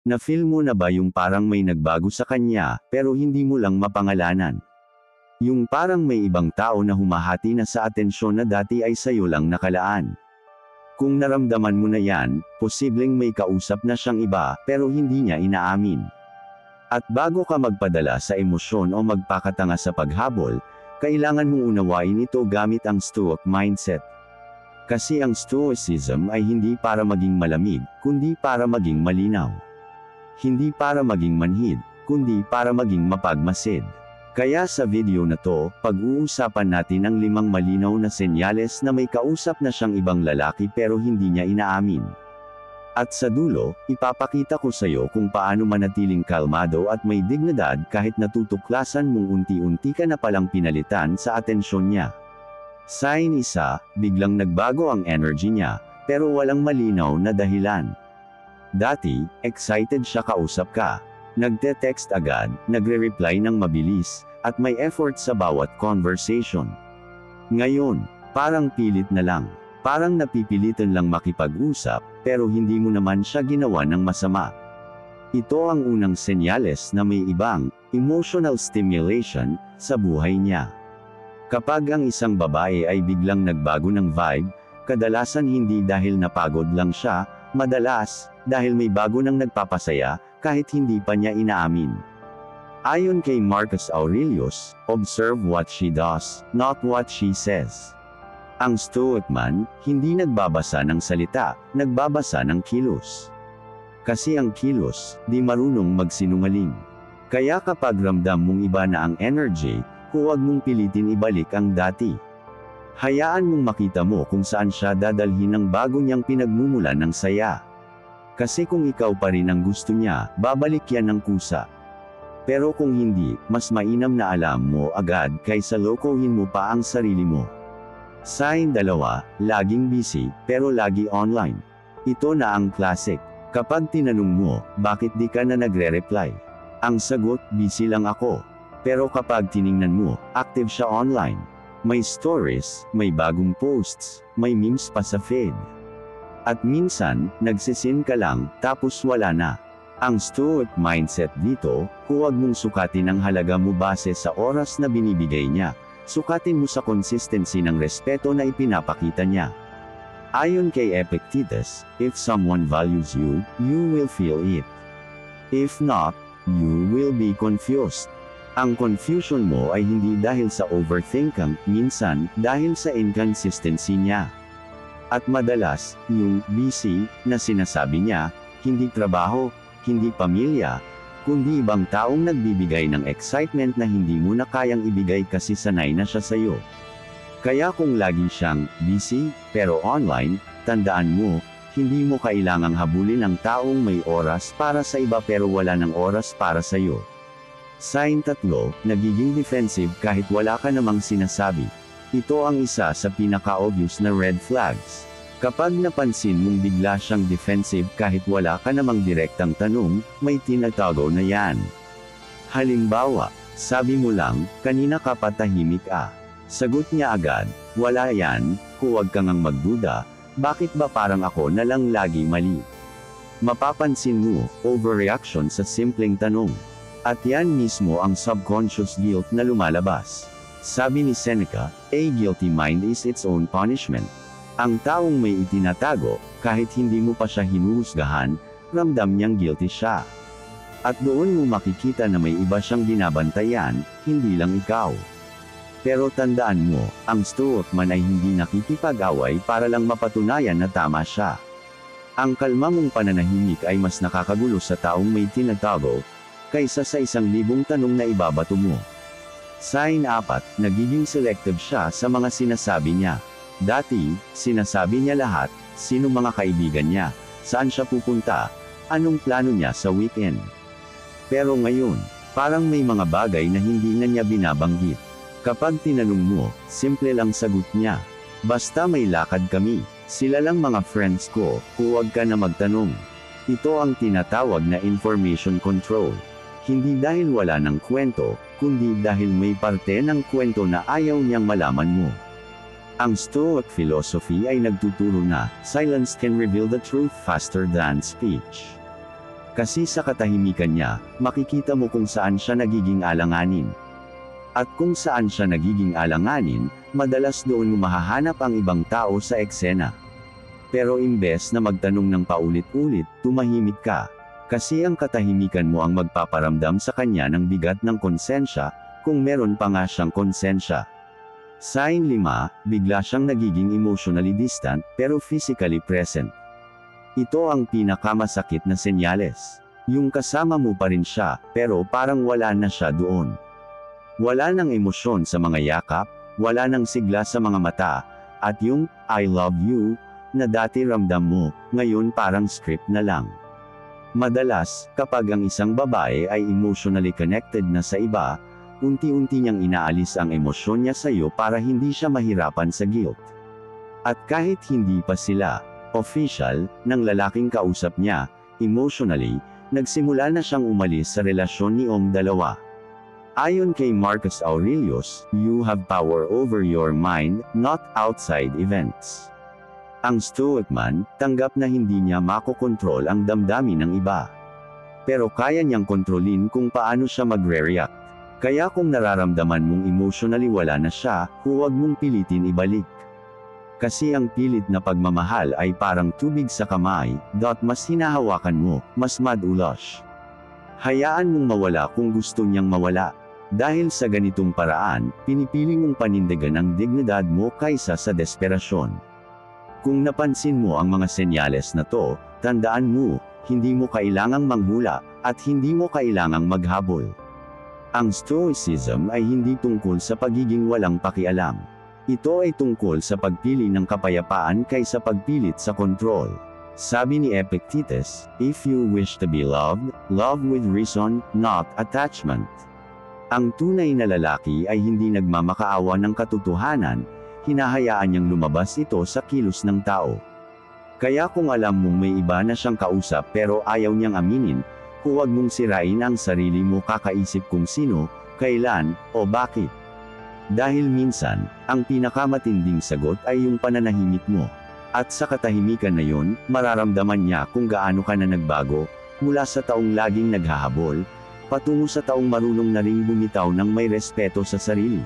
Na-feel mo na ba yung parang may nagbago sa kanya, pero hindi mo lang mapangalanan? Yung parang may ibang tao na humahati na sa atensyon na dati ay sayo lang nakalaan. Kung naramdaman mo na yan, posibleng may kausap na siyang iba, pero hindi niya inaamin. At bago ka magpadala sa emosyon o magpakatanga sa paghabol, kailangan mong unawain ito gamit ang Stoic mindset. Kasi ang Stoicism ay hindi para maging malamig, kundi para maging malinaw. Hindi para maging manhid, kundi para maging mapagmasid. Kaya sa video na to, pag-uusapan natin ang 5 malinaw na senyales na may kausap na siyang ibang lalaki pero hindi niya inaamin. At sa dulo, ipapakita ko sa iyo kung paano manatiling kalmado at may dignidad kahit natutuklasan mong unti-unti ka na palang pinalitan sa atensyon niya. Sign 1, biglang nagbago ang energy niya, pero walang malinaw na dahilan. Dati, excited siya kausap ka. Nagte-text agad, nagre-reply ng mabilis, at may effort sa bawat conversation. Ngayon, parang pilit na lang. Parang napipilitan lang makipag-usap, pero hindi mo naman siya ginawa ng masama. Ito ang unang senyales na may ibang, emotional stimulation, sa buhay niya. Kapag ang isang babae ay biglang nagbago ng vibe, kadalasan hindi dahil napagod lang siya, madalas, dahil may bago nang nagpapasaya, kahit hindi pa niya inaamin. Ayon kay Marcus Aurelius, observe what she does, not what she says. Ang Stoic man, hindi nagbabasa ng salita, nagbabasa ng kilos. Kasi ang kilos, di marunong magsinungaling. Kaya kapag ramdam mong iba na ang energy, huwag mong pilitin ibalik ang dati. Hayaan mong makita mo kung saan siya dadalhin ng bago niyang pinagmumulan ng saya. Kasi kung ikaw pa rin ang gusto niya, babalik yan ng kusa. Pero kung hindi, mas mainam na alam mo agad kaysa lokohin mo pa ang sarili mo. Sign 2, laging busy, pero lagi online. Ito na ang classic. Kapag tinanong mo, bakit di ka na nagre-reply? Ang sagot, busy lang ako. Pero kapag tiningnan mo, active siya online. May stories, may bagong posts, may memes pa sa feed. At minsan, nagsisin ka lang, tapos wala na. Ang Stoic mindset dito, huwag mong sukatin ang halaga mo base sa oras na binibigay niya. Sukatin mo sa consistency ng respeto na ipinapakita niya. Ayon kay Epictetus, if someone values you, you will feel it. If not, you will be confused. Ang confusion mo ay hindi dahil sa overthinking, minsan, dahil sa inconsistency niya. At madalas, yung busy na sinasabi niya, hindi trabaho, hindi pamilya, kundi ibang taong nagbibigay ng excitement na hindi mo na kayang ibigay kasi sanay na siya sa'yo. Kaya kung lagi siyang busy, pero online, tandaan mo, hindi mo kailangang habulin ang taong may oras para sa iba pero wala ng oras para sa'yo. Sign 3, nagiging defensive kahit wala ka namang sinasabi. Ito ang isa sa pinaka-obvious na red flags. Kapag napansin mong bigla siyang defensive kahit wala ka namang direktang tanong, may tinatago na yan. Halimbawa, sabi mo lang, kanina ka pa tahimik ah. Sagot niya agad, wala yan, huwag kang magduda, bakit ba parang ako na lang lagi mali? Mapapansin mo, overreaction sa simpleng tanong. At yan mismo ang subconscious guilt na lumalabas. Sabi ni Seneca, a guilty mind is its own punishment. Ang taong may itinatago, kahit hindi mo pa siya hinuhusgahan, ramdam niyang guilty siya. At doon mo makikita na may iba siyang binabantayan, hindi lang ikaw. Pero tandaan mo, ang Stoic man ay hindi nakikipag-away para lang mapatunayan na tama siya. Ang kalma mong pananahimik ay mas nakakagulo sa taong may tinatago, kaysa sa 1,000 tanong na ibabato mo. Sign 4, nagiging selective siya sa mga sinasabi niya. Dati, sinasabi niya lahat, sino mga kaibigan niya, saan siya pupunta, anong plano niya sa weekend. Pero ngayon, parang may mga bagay na hindi na niya binabanggit. Kapag tinanong mo, simple lang sagot niya. Basta may lakad kami, sila lang mga friends ko, huwag ka na magtanong. Ito ang tinatawag na information control. Hindi dahil wala ng kwento, kundi dahil may parte ng kwento na ayaw niyang malaman mo. Ang Stoic philosophy ay nagtuturo na, silence can reveal the truth faster than speech. Kasi sa katahimikan niya, makikita mo kung saan siya nagiging alanganin. At kung saan siya nagiging alanganin, madalas doon mo mahahanap ang ibang tao sa eksena. Pero imbes na magtanong ng paulit-ulit, tumahimik ka. Kasi ang katahimikan mo ang magpaparamdam sa kanya ng bigat ng konsensya, kung meron pa nga siyang konsensya. Sign 5, bigla siyang nagiging emotionally distant, pero physically present. Ito ang pinakamasakit na senyales. Yung kasama mo pa rin siya, pero parang wala na siya doon. Wala nang emosyon sa mga yakap, wala nang sigla sa mga mata, at yung, I love you, na dati ramdam mo, ngayon parang script na lang. Madalas, kapag ang isang babae ay emotionally connected na sa iba, unti-unti niyang inaalis ang emosyon niya sa iyo para hindi siya mahirapan sa guilt. At kahit hindi pa sila official, ng lalaking kausap niya, emotionally, nagsimula na siyang umalis sa relasyon niong dalawa. Ayon kay Marcus Aurelius, you have power over your mind, not outside events. Ang Stoic man, tanggap na hindi niya makokontrol ang damdamin ng iba. Pero kaya niyang kontrolin kung paano siya magre-react. Kaya kung nararamdaman mong emotionally wala na siya, huwag mong pilitin ibalik. Kasi ang pilit na pagmamahal ay parang tubig sa kamay, mas hinahawakan mo, mas madulas. Hayaan mong mawala kung gusto niyang mawala. Dahil sa ganitong paraan, pinipili mong panindigan ang dignidad mo kaysa sa desperasyon. Kung napansin mo ang mga senyales na to, tandaan mo, hindi mo kailangang manghula, at hindi mo kailangang maghabol. Ang Stoicism ay hindi tungkol sa pagiging walang pakialam. Ito ay tungkol sa pagpili ng kapayapaan kaysa pagpilit sa kontrol. Sabi ni Epictetus, if you wish to be loved, love with reason, not attachment. Ang tunay na lalaki ay hindi nagmamakaawa ng katotohanan, hinahayaan niyang lumabas ito sa kilos ng tao. Kaya kung alam mong may iba na siyang kausap pero ayaw niyang aminin, huwag mong sirain ang sarili mo kakaisip kung sino, kailan, o bakit. Dahil minsan, ang pinakamatinding sagot ay yung pananahimik mo. At sa katahimikan na yun, mararamdaman niya kung gaano ka na nagbago, mula sa taong laging naghahabol, patungo sa taong marunong na ring bumitaw ng may respeto sa sarili.